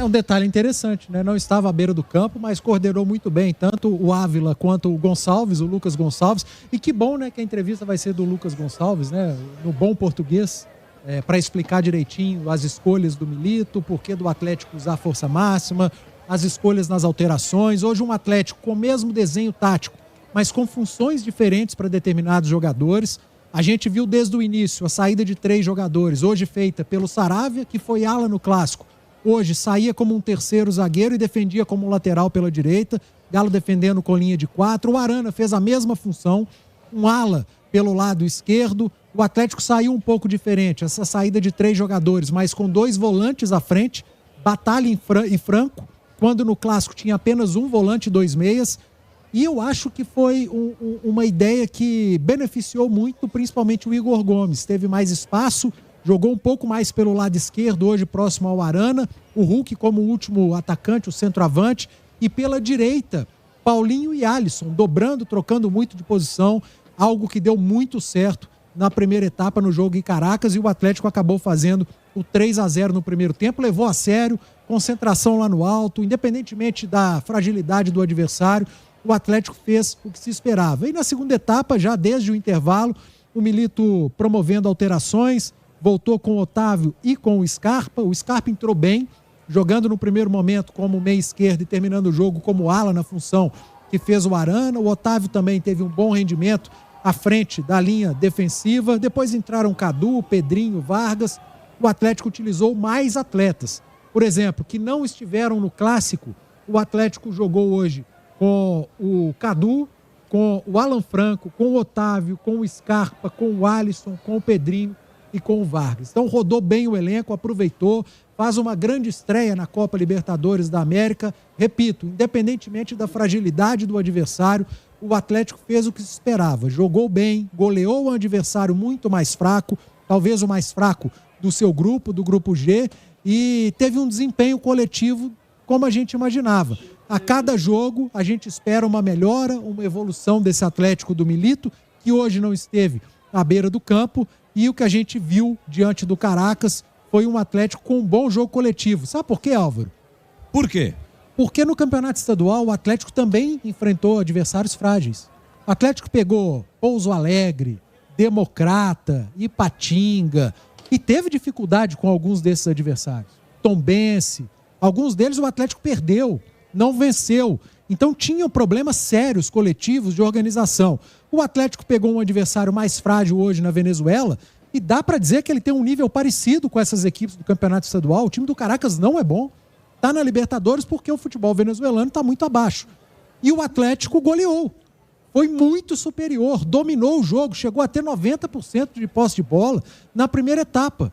É um detalhe interessante, né? Não estava à beira do campo, mas coordenou muito bem, tanto o Ávila quanto o Gonçalves, o Lucas Gonçalves. E que bom, né, que a entrevista vai ser do Lucas Gonçalves, né? No bom português, para explicar direitinho as escolhas do Milito, o porquê do Atlético usar força máxima, as escolhas nas alterações. Hoje um Atlético com o mesmo desenho tático, mas com funções diferentes para determinados jogadores. A gente viu desde o início a saída de 3 jogadores, hoje feita pelo Saravia, que foi ala no Clássico. Hoje saía como um terceiro zagueiro e defendia como um lateral pela direita. Galo defendendo com linha de 4. O Arana fez a mesma função, um ala pelo lado esquerdo. O Atlético saiu um pouco diferente, essa saída de 3 jogadores, mas com 2 volantes à frente, Batalha e Franco, quando no Clássico tinha apenas um volante e 2 meias. E eu acho que foi uma ideia que beneficiou muito, principalmente o Igor Gomes. Teve mais espaço, jogou um pouco mais pelo lado esquerdo, hoje próximo ao Arana. O Hulk como último atacante, o centroavante. E pela direita, Paulinho e Alisson, dobrando, trocando muito de posição. Algo que deu muito certo na primeira etapa no jogo em Caracas. E o Atlético acabou fazendo o 3-0 no primeiro tempo. Levou a sério, concentração lá no alto, independentemente da fragilidade do adversário. O Atlético fez o que se esperava. E na segunda etapa, já desde o intervalo, o Milito promovendo alterações, voltou com o Otávio e com o Scarpa. O Scarpa entrou bem, jogando no primeiro momento como meia esquerda e terminando o jogo como ala na função que fez o Arana. O Otávio também teve um bom rendimento à frente da linha defensiva. Depois entraram Cadu, Pedrinho, Vargas. O Atlético utilizou mais atletas. Por exemplo, que não estiveram no Clássico, o Atlético jogou hoje com o Cadu, com o Alan Franco, com o Otávio, com o Scarpa, com o Alisson, com o Pedrinho e com o Vargas. Então rodou bem o elenco, aproveitou, faz uma grande estreia na Copa Libertadores da América. Repito, independentemente da fragilidade do adversário, o Atlético fez o que se esperava. Jogou bem, goleou o adversário muito mais fraco, talvez o mais fraco do seu grupo, do grupo G, e teve um desempenho coletivo como a gente imaginava. A cada jogo, a gente espera uma melhora, uma evolução desse Atlético do Milito, que hoje não esteve à beira do campo, e o que a gente viu diante do Caracas foi um Atlético com um bom jogo coletivo. Sabe por quê, Álvaro? Por quê? Porque no Campeonato Estadual, o Atlético também enfrentou adversários frágeis. O Atlético pegou Pouso Alegre, Democrata, Ipatinga, e teve dificuldade com alguns desses adversários. Tombense, alguns deles o Atlético perdeu, não venceu. Então tinham problemas sérios coletivos de organização. O Atlético pegou um adversário mais frágil hoje na Venezuela e dá para dizer que ele tem um nível parecido com essas equipes do Campeonato Estadual. O time do Caracas não é bom. Está na Libertadores porque o futebol venezuelano está muito abaixo. E o Atlético goleou. Foi muito superior, dominou o jogo, chegou a ter 90% de posse de bola na primeira etapa.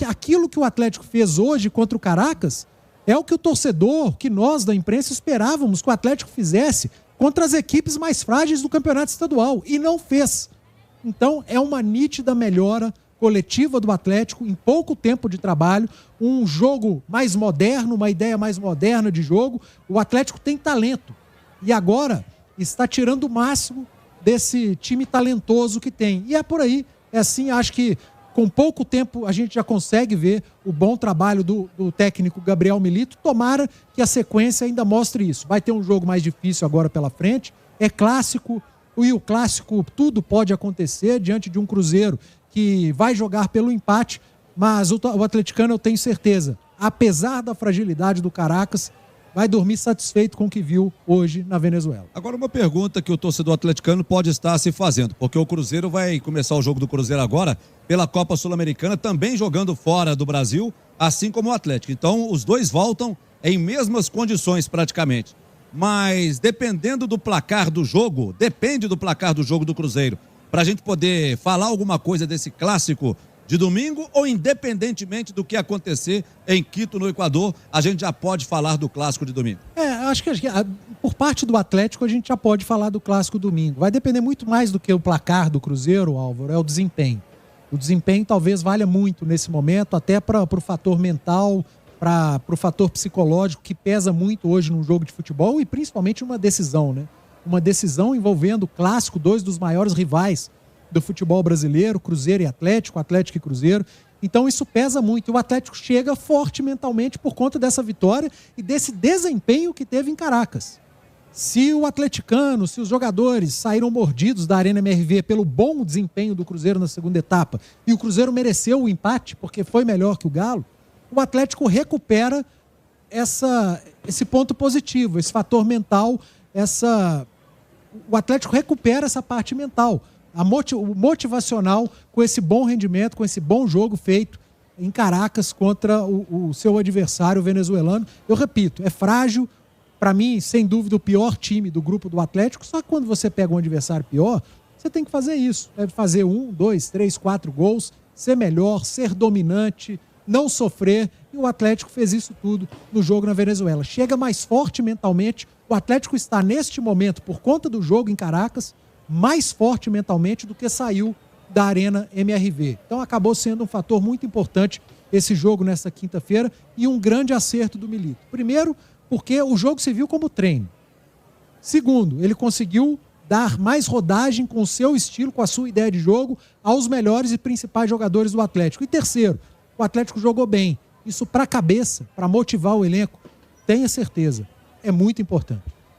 Aquilo que o Atlético fez hoje contra o Caracas é o que o torcedor, que nós da imprensa esperávamos que o Atlético fizesse contra as equipes mais frágeis do Campeonato Estadual, e não fez. Então é uma nítida melhora coletiva do Atlético em pouco tempo de trabalho, um jogo mais moderno, uma ideia mais moderna de jogo. O Atlético tem talento e agora está tirando o máximo desse time talentoso que tem. E é por aí, é assim, acho que com pouco tempo a gente já consegue ver o bom trabalho do técnico Gabriel Milito. Tomara que a sequência ainda mostre isso. Vai ter um jogo mais difícil agora pela frente, é clássico, e o clássico tudo pode acontecer diante de um Cruzeiro que vai jogar pelo empate, mas o atleticano, eu tenho certeza, apesar da fragilidade do Caracas, vai dormir satisfeito com o que viu hoje na Venezuela. Agora uma pergunta que o torcedor atleticano pode estar se fazendo, porque o Cruzeiro vai começar o jogo do Cruzeiro agora pela Copa Sul-Americana, também jogando fora do Brasil, assim como o Atlético. Então os dois voltam em mesmas condições praticamente. Mas dependendo do placar do jogo, depende do placar do jogo do Cruzeiro, para a gente poder falar alguma coisa desse clássico de domingo, ou independentemente do que acontecer em Quito, no Equador, a gente já pode falar do clássico de domingo? Acho que por parte do Atlético a gente já pode falar do clássico domingo. Vai depender muito mais do que o placar do Cruzeiro, Álvaro, é o desempenho. O desempenho talvez valha muito nesse momento, até para o fator mental, para o fator psicológico, que pesa muito hoje num jogo de futebol, e principalmente uma decisão, né? Uma decisão envolvendo o clássico, dois dos maiores rivais do futebol brasileiro, Cruzeiro e Atlético, Atlético e Cruzeiro. Então isso pesa muito. E o Atlético chega forte mentalmente por conta dessa vitória e desse desempenho que teve em Caracas. Se o atleticano, se os jogadores saíram mordidos da Arena MRV pelo bom desempenho do Cruzeiro na segunda etapa e o Cruzeiro mereceu o empate porque foi melhor que o Galo, o Atlético recupera esse ponto positivo, esse fator mental, o Atlético recupera essa parte mental, o motivacional com esse bom rendimento, com esse bom jogo feito em Caracas contra o seu adversário venezuelano. Eu repito, é frágil. Para mim, sem dúvida, o pior time do grupo do Atlético. Só que quando você pega um adversário pior, você tem que fazer isso. Deve fazer 1, 2, 3, 4 gols, ser melhor, ser dominante, não sofrer. E o Atlético fez isso tudo no jogo na Venezuela. Chega mais forte mentalmente. O Atlético está, neste momento, por conta do jogo em Caracas, mais forte mentalmente do que saiu da Arena MRV. Então acabou sendo um fator muito importante esse jogo nessa quinta-feira e um grande acerto do Milito. Primeiro, porque o jogo se viu como treino. Segundo, ele conseguiu dar mais rodagem com o seu estilo, com a sua ideia de jogo, aos melhores e principais jogadores do Atlético. E terceiro, o Atlético jogou bem. Isso para a cabeça, para motivar o elenco, tenha certeza, é muito importante.